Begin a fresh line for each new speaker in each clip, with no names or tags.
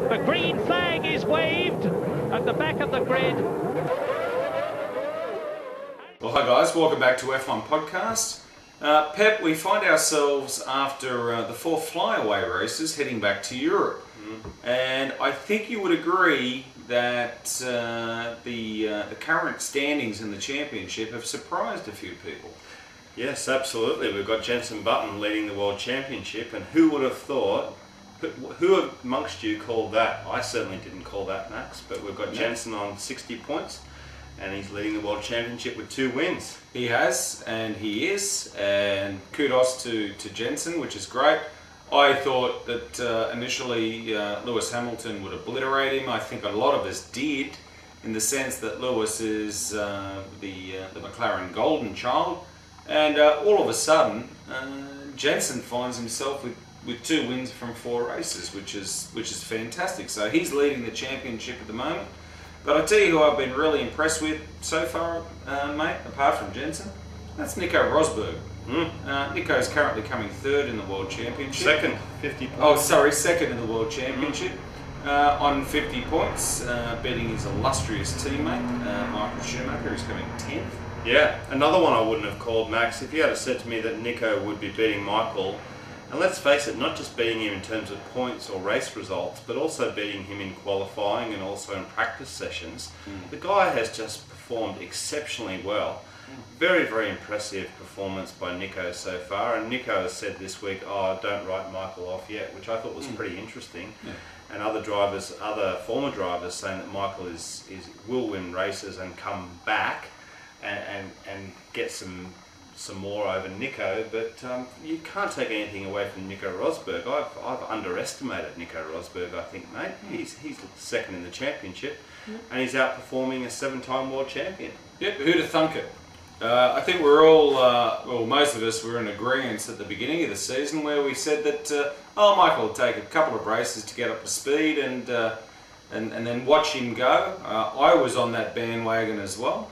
The green flag is waved at the back of the grid.
Well, hi guys, welcome back to F1 Podcast. Pep, we find ourselves after the 4 flyaway races heading back to Europe. And I think you would agree that the current standings in the championship have surprised a few people.
Yes, absolutely. We've got Jenson Button leading the World Championship, and who would have thought, who amongst you called that? I certainly didn't call that, Max, but we've got Jenson on 60 points, and he's leading the World Championship with 2 wins.
He has, and he is, and kudos to Jenson, which is great. I thought that initially Lewis Hamilton would obliterate him. I think a lot of us did, in the sense that Lewis is the McLaren golden child. And all of a sudden, Jenson finds himself with 2 wins from 4 races, which is fantastic. So he's leading the championship at the moment. But I tell you who I've been really impressed with so far, mate, apart from Jenson, that's Nico Rosberg. Nico's currently coming 3rd in the World Championship.
Second, 50 points.
Oh, sorry, 2nd in the World Championship. On 50 points, beating his illustrious teammate, Michael Schumacher, who's coming 10th.
Yeah, another one I wouldn't have called, Max. If you had said to me that Nico would be beating Michael, and let's face it, not just beating him in terms of points or race results, but also beating him in qualifying and also in practice sessions, the guy has just performed exceptionally well. Very, very impressive performance by Nico so far, and Nico has said this week, oh, don't write Michael off yet, which I thought was pretty interesting. Yeah. And other former drivers saying that Michael will win races and come back and get some more over Nico, but you can't take anything away from Nico Rosberg. I've underestimated Nico Rosberg, I think, mate. He's 2nd in the championship, and he's outperforming a 7-time world champion.
Yep, who'd have thunk it? I think we're all, well, most of us were in agreement at the beginning of the season where we said that, Michael will take a couple of races to get up to speed and then watch him go. I was on that bandwagon as well.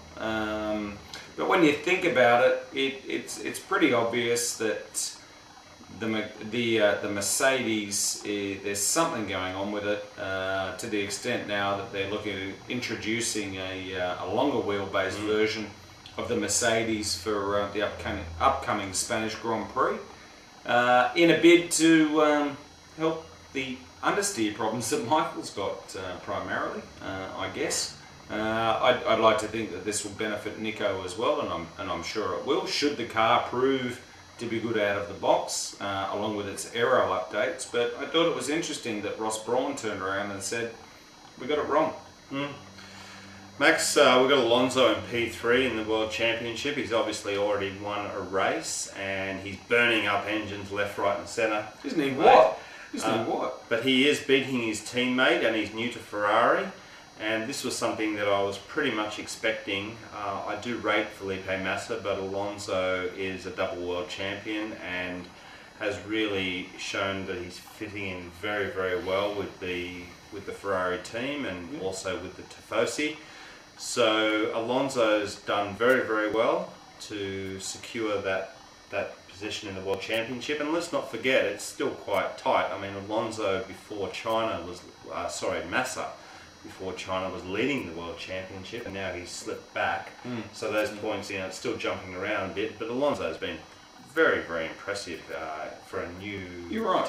But when you think about it, it's pretty obvious that the Mercedes, there's something going on with it to the extent now that they're looking at introducing a longer wheelbase version of the Mercedes for the upcoming Spanish Grand Prix in a bid to help the understeer problems that Michael's got primarily, I guess. I'd like to think that this will benefit Nico as well, and I'm sure it will, should the car prove to be good out of the box, along with its aero updates. But I thought it was interesting that Ross Brawn turned around and said, we got it wrong.
Max, we've got Alonso in P3 in the World Championship. He's obviously already won a race, and he's burning up engines left, right and centre.
Isn't he what? Isn't he what?
But he is beating his teammate, and he's new to Ferrari. And this was something that I was pretty much expecting. I do rate Felipe Massa, but Alonso is a double world champion and has really shown that he's fitting in very, very well with the Ferrari team and also with the Tifosi. So Alonso's done very, very well to secure that position in the World Championship. And let's not forget, it's still quite tight. I mean, Alonso before China was, Massa before China was leading the World Championship, and now he's slipped back. So those points, it's still jumping around a bit, but Alonso's been very, very impressive for a new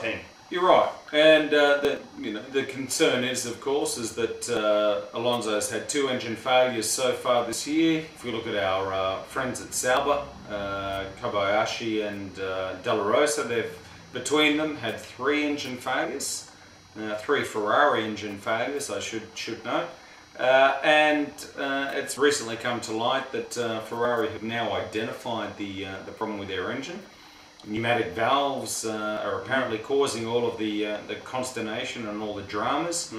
team.
You're right, and the concern is, of course, is that Alonso's had 2 engine failures so far this year. If we look at our friends at Sauber, Kobayashi and De La Rosa, they've between them had 3 engine failures. 3 Ferrari engine failures, I should note, and it's recently come to light that Ferrari have now identified the problem with their engine. Pneumatic valves are apparently causing all of the consternation and all the dramas,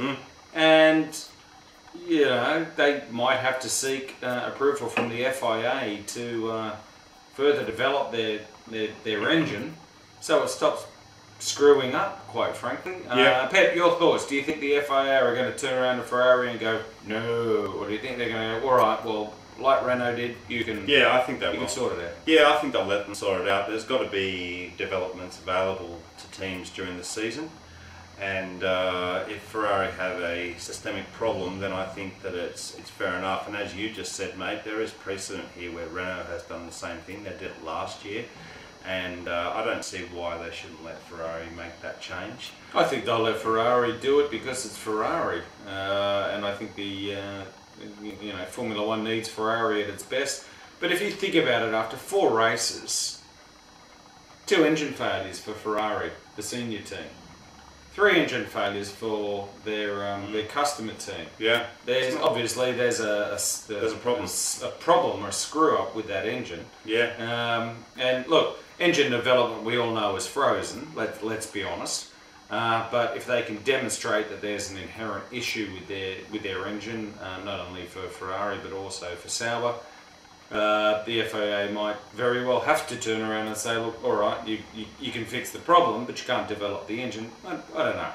and they might have to seek approval from the FIA to further develop their engine so it stops screwing up, quite frankly. Pep, your thoughts? Do you think the FIA are going to turn around to Ferrari and go, no? Or do you think they're going to go, all right, well, like Renault did, you can
I think they will.
You can sort it out.
Yeah, I think they'll let them sort it out. There's got to be developments available to teams during the season. And if Ferrari Ferrari have a systemic problem, then I think that it's fair enough. And as you just said, mate, there is precedent here where Renault has done the same thing. They did it last year, and I don't see why they shouldn't let Ferrari make that change.
I think they'll let Ferrari do it because it's Ferrari, and I think the Formula One needs Ferrari at its best. But if you think about it, after 4 races, 2 engine failures for Ferrari, the senior team. 3 engine failures for their customer team.
Yeah.
There's a problem or a screw up with that engine.
Yeah.
And look, engine development we all know is frozen. Let's be honest. But if they can demonstrate that there's an inherent issue with their engine, not only for Ferrari but also for Sauber, the FIA might very well have to turn around and say, look, all right, you can fix the problem, but you can't develop the engine. I don't know.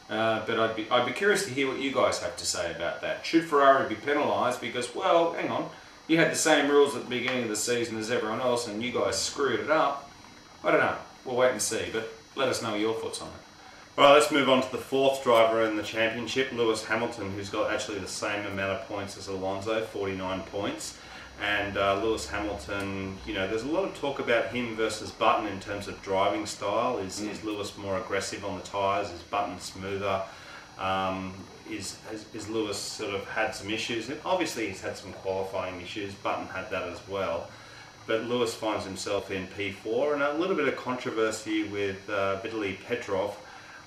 But I'd be curious to hear what you guys have to say about that. Should Ferrari be penalised because, well, hang on, you had the same rules at the beginning of the season as everyone else and you guys screwed it up? I don't know. We'll wait and see, but let us know your thoughts on it.
All right, let's move on to the 4th driver in the championship, Lewis Hamilton, who's got actually the same amount of points as Alonso, 49 points. And Lewis Hamilton, there's a lot of talk about him versus Button in terms of driving style. Is Lewis more aggressive on the tyres? Is Button smoother? Is Lewis sort of had some issues? And obviously he's had some qualifying issues. Button had that as well. But Lewis finds himself in P4, and a little bit of controversy with Vitaly Petrov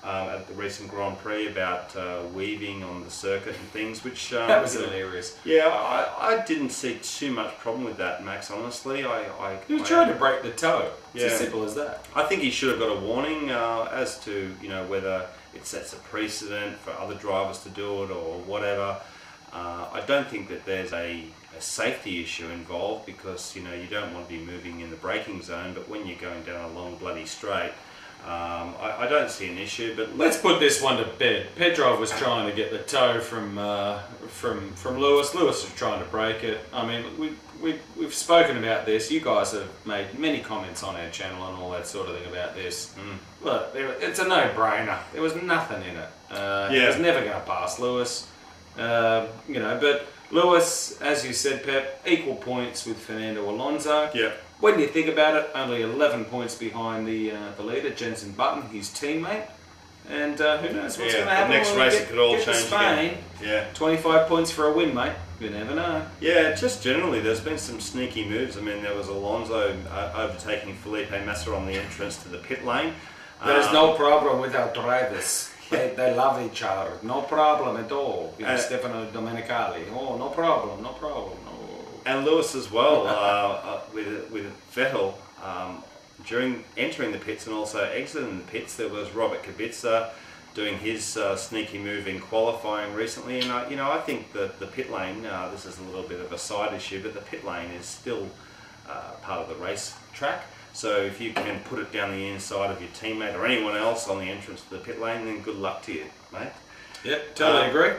at the recent Grand Prix about weaving on the circuit and things, which
that was hilarious.
Yeah, I didn't see too much problem with that, Max. Honestly,
he was trying to break the toe. It's
Yeah.
as simple as that.
I think he should have got a warning as to whether it sets a precedent for other drivers to do it or whatever. I don't think that there's a safety issue involved because you don't want to be moving in the braking zone, but when you're going down a long bloody straight. I don't see an issue, but
let's put this one to bed. Petrov was trying to get the toe from Lewis. Lewis was trying to break it. I mean, we've spoken about this. You guys have made many comments on our channel and all that sort of thing about this. Look, it's a no-brainer. There was nothing in it. It was never going to pass Lewis. But Lewis, as you said, Pep, equal points with Fernando Alonso.
Yeah.
When you think about it, only 11 points behind the leader, Jenson Button, his teammate. And who knows what's going to happen.
The next race it could all change
Spain.
Again.
25 points for a win, mate. You never know.
Yeah, just generally, there's been some sneaky moves. I mean, there was Alonso overtaking Felipe Massa on the entrance to the pit lane.
There's no problem with our drivers. They love each other. No problem at all. Stefano Domenicali. Oh, no problem, no problem. No.
And Lewis as well, with Vettel, during entering the pits and also exiting the pits, there was Robert Kubica doing his sneaky move in qualifying recently. And I think that the pit lane, this is a little bit of a side issue, but the pit lane is still part of the race track. So if you can put it down the inside of your teammate or anyone else on the entrance to the pit lane, then good luck to you, mate.
Yep, totally agree.